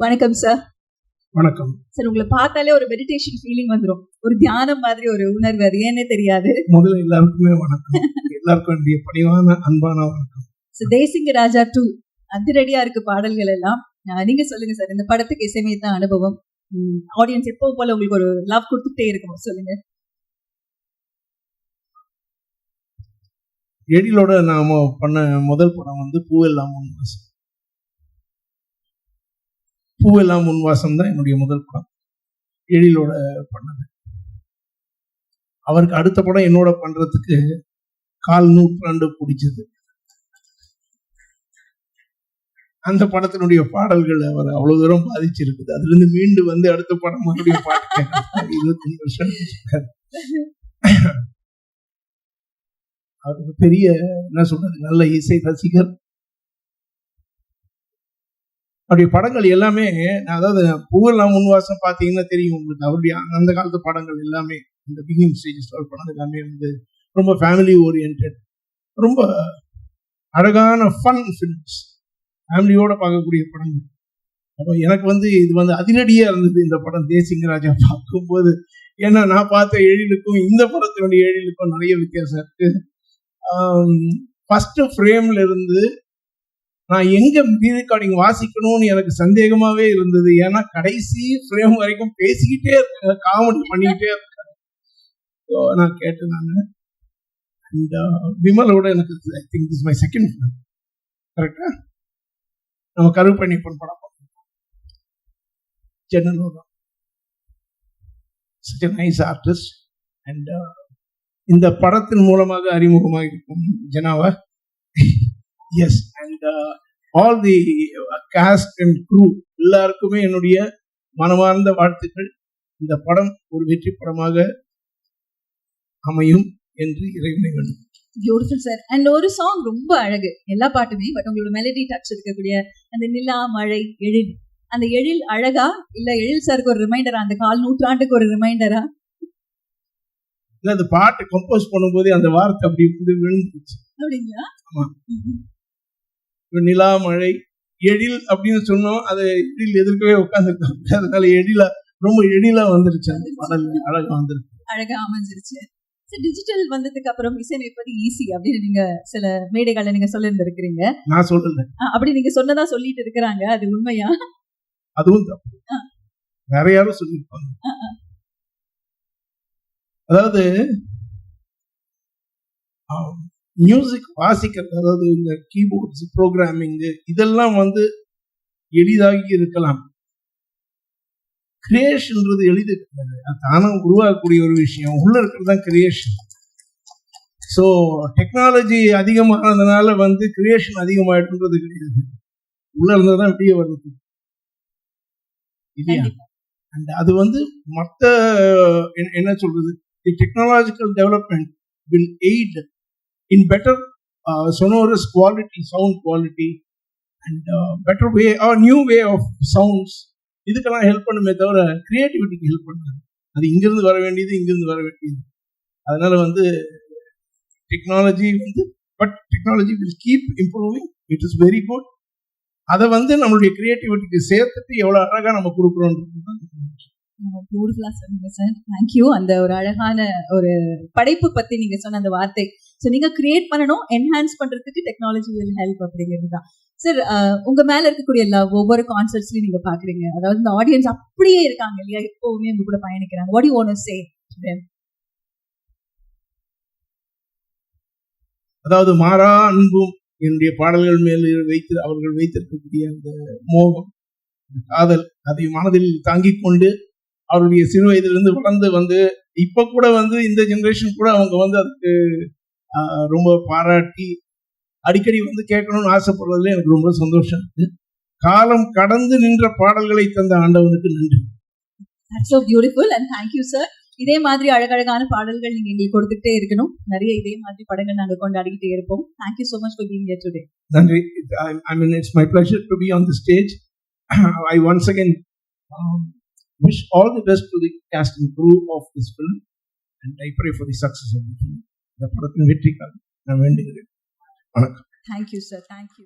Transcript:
வணக்கம் சார். வணக்கம் சார், உங்களை பார்த்தாலே ஒரு மெடிடேஷன் ஃபீலிங் வந்துடும். ஒரு தியானம் மாதிரி ஒரு உணர்வு, அது ஏன்னே தெரியாது. முதல்ல எல்லாருக்குமே வணக்கம். எல்லாருக்கும் என்னுடைய பணிவான அன்பான வணக்கம். தேசிங்க ராஜா 2 அதிரடியா இருக்கு பாடல்கள் எல்லாம். நீங்க சொல்லுங்க சார், இந்த படத்துக்கு இசையமைத்த அனுபவம், ஆடியன்ஸ் எப்போ போல உங்களுக்கு ஒரு லவ் கொடுத்துட்டே இருக்கும், சொல்லுங்க. எழிலோட நாம பண்ண முதல் படம் வந்து பூவெல்லாம் முன்வாசம். பூவெல்லாம் முன்வாசம் தான் என்னுடைய முதல் படம், எழிலோட பண்ணது. அவருக்கு அடுத்த படம் என்னோட பண்றதுக்கு 1/4 நூற்றாண்டு பிடிச்சது. அந்த படத்தினுடைய பாடல்கள் அவர் அவ்வளவு தூரம் பாதிச்சிருக்குது. அதுல இருந்து மீண்டு வந்து அடுத்த படம் மறுபடியும் பாட்டு 25 வருஷம். அவருக்கு பெரிய என்ன சொல்றது, நல்ல இசை ரசிகர். அவருடைய படங்கள் எல்லாமே, அதாவது பூவெல்லாம் முன்வாசம் பார்த்தீங்கன்னா தெரியும் உங்களுக்கு. அவருடைய அந்த காலத்து படங்கள் எல்லாமே, இந்த பிகினிங் ஸ்டேஜஸ் படம் எல்லாமே வந்து ரொம்ப ஃபேமிலி ஓரியன்ட், ரொம்ப அழகான ஃபன் ஃபிலிம்ஸ், ஃபேமிலியோட பார்க்கக்கூடிய படங்கள். அப்போ எனக்கு வந்து இது வந்து அதிரடியா இருந்தது இந்த படம் தேசிங்க ராஜா பார்க்கும்போது. ஏன்னா நான் பார்த்த எழிலுக்கும் இந்த படத்தினுடைய எழிலுக்கும் நிறைய வித்தியாசம் இருக்கு. ஃபர்ஸ்ட் ஃப்ரேம்ல இருந்து நான் எங்க ரீரெக்கார்டிங் வாசிக்கணும்னு எனக்கு சந்தேகமாவே இருந்தது. ஏன்னா கடைசி ஃப்ரேம் வரைக்கும் பேசிக்கிட்டே இருக்காங்க, காமெடி பண்ணிக்கிட்டே இருக்காங்க. நான் கேட்டேன், நான் இந்த விமலோட எனக்கு I think this my second film, கரெக்டா? நம்ம கருப்பணிப்பன் படம் ஜெனலோட such a nice artist. and இந்த படத்தின் மூலமாக அறிமுகமாக இருக்கும் ஜனாவா. Yes, and all the cast and crew எல்லாருக்குமே என்னுடைய மனமார்ந்த வாழ்த்துக்கள். இந்த படம் ஒரு வெற்றி படமாக அமையும் என்று இறைவனை வேண்டும். Beautiful sir. அண்ட் ஒரு சாங் ரொம்ப அழகு, எல்லா பாட்டுமே, பட் உங்களோட மெலடி டச் இருக்கக்கூடிய அந்த நிலா, மழை, எழில், அந்த எழில் அழகா இல்ல எழில் சாருக்கு ஒரு ரிமைண்டரா, அந்த 1/4 நூற்றாண்டுக்கு ஒரு ரிமைண்டரா? இல்ல, அந்த பாட்டு கம்போஸ் பண்ணும்போது அந்த வார்த்தை அப்படி வந்து விழுந்துச்சு. அப்படிங்களா? ஆமா, நிலா, மழை, எழில் அப்படின்னு சொன்னோம். அது எழில் எதிர்க்கவே உட்கார்ந்துருக்காங்க. அதனால எழிலா, ரொம்ப எழிலா வந்துருச்சு, அந்த பாடல் அழகா வந்துருச்சு, அழகா அமைஞ்சிருச்சு. டிஜிட்டல் வந்ததுக்கு அப்புறம் இசையமைப்பது ஈஸி அப்படின்னு நீங்க சில மேடைகள்ல நீங்க சொல்லியிருந்திருக்கிறீங்க. நான் சொல்லல, அப்படி நீங்க சொன்னதா சொல்லிட்டு இருக்கிறாங்க, அது உண்மையா? அதுவும் தப்பு, வேற யாரும் சொல்லியிருப்பாங்க. அதாவது மியூசிக் வாசிக்கிறது, அதாவது இந்த கீபோர்ட்ஸ், ப்ரோக்ராமிங், இதெல்லாம் வந்து எளிதாகி இருக்கலாம். கிரியேஷன்ன்றது எளிது கிடையாது, அது தானே உருவாக்கக்கூடிய ஒரு விஷயம். உள்ள இருக்கிறது தான் கிரியேஷன். ஸோ டெக்னாலஜி அதிகமானதுனால வந்து கிரியேஷன் அதிகமாயிடுன்றது கிடையாது. உள்ள இருந்ததுதான் வெளியே வருது இல்லையா? அண்ட் அது வந்து மற்ற என்ன சொல்றது, the technological development will aid in better sonorous quality, sound quality, and better way or new way of sounds. இதுக்கெல்லாம் ஹெல்ப் பண்ணுமே தவிர கிரியேட்டிவிட்டிக்கு ஹெல்ப் பண்ணாது. அது இங்கிருந்து வர வேண்டியது இங்கிருந்து வர வேண்டியது. அதனால வந்து டெக்னாலஜி வந்து, but technology will keep improving, it is very good. அதை வந்து நம்மளுடைய கிரியேட்டிவிட்டிக்கு சேர்த்துட்டு எவ்வளவு அழகா நம்ம கொடுக்குறோம். பியூட்டிஃபுல்லா சொன்னீங்க சார், தேங்க்யூ. அந்த ஒரு அழகான ஒரு படைப்பு பத்தி நீங்க சொன்ன அந்த வார்த்தை, ஸோ நீங்க கிரியேட் பண்ணணும், என்ஹான்ஸ் பண்றதுக்கு டெக்னாலஜி வில் ஹெல்ப் அப்படிங்கிறது தான் சார். உங்க மேல இருக்கக்கூடிய லவ் ஒவ்வொரு கான்சர்ட்ஸ்லயும் நீங்க பாக்குறீங்க, அதாவது இந்த ஆடியன்ஸ் அப்படியே இருக்காங்க இல்லையா, எப்பவுமே உங்க கூட பயணிக்கிறாங்க. What you want to say to them? அதாவது மாறா அன்பும் என்னுடைய பாடல்கள் மேல் அவர்கள் வைத்திருக்கக்கூடிய அந்த மோகம், காதல், அதை மனதில் தாங்கிக் கொண்டு அவருடைய சிறு வயதிலிருந்து வளர்ந்து வந்து இப்ப கூட வந்து இந்த ஜெனரேஷன் கூட அவங்க வந்து அதுக்கு ரொம்ப பாராட்டி அடிக்கடி வந்து கேட்கணும்னு ஆசைப்படுறதுல எனக்கு ரொம்ப சந்தோஷம் இருக்கு. காலம் கடந்து நின்ற பாடல்களை தந்த ஆண்டவனுக்கு நன்றி. That's so beautiful and thank you sir. இதே மாதிரி அழகழகான பாடல்கள் நீங்க எங்களுக்கு கொடுத்துட்டே இருக்கணும். நிறைய இதே மாதிரி படங்கள் நாங்க கொண்டாடிக்கிட்டே இருப்போம். Thank you so much for being here today. நன்றி. I mean, it's my pleasure to be on the stage. I once again wish all the best to the cast and crew of this film, and I pray for the success of the film. The படத்தின் வெற்றிக்காக நான் வேண்டுகிறேன். வணக்கம். Thank you sir. Thank you.